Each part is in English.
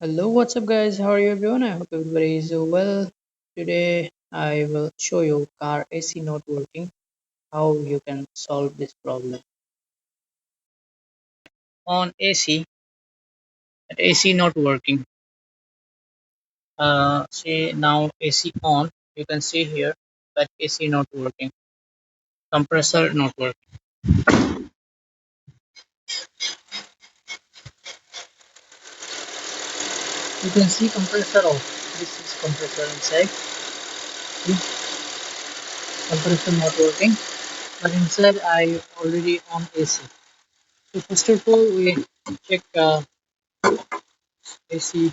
Hello, what's up, guys? How are you everyone? I hope everybody is well. Today, I will show you car AC not working, how you can solve this problem. On AC, that AC not working. See now AC on. You can see here that AC not working. Compressor not working. You can see compressor off. This is compressor inside. See, compressor not working. But inside I already on AC. So first of all, we check AC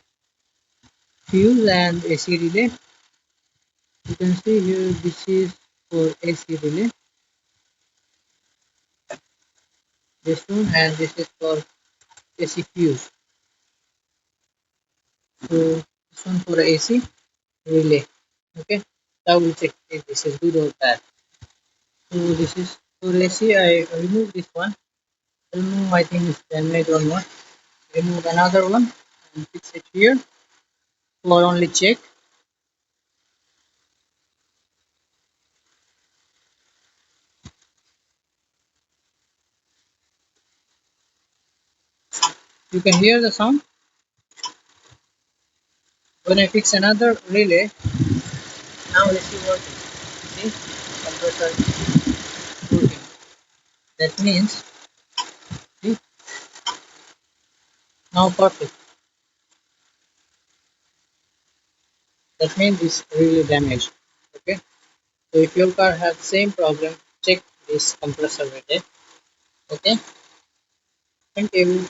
fuse and AC relay. You can see here this is for AC relay, this one, and this is for AC fuse. So this one for AC relay. Okay, I will check if this is good or bad. So this is for AC. I remove this one. I don't know. I think it's damaged or not. Remove another one and fix it here for only check. You can hear the sound. When I fix another relay, now AC working. See, compressor working. That means, see, now perfect. That means it's really damaged. Okay, so if your car has same problem, check this compressor with it. Okay, thank you.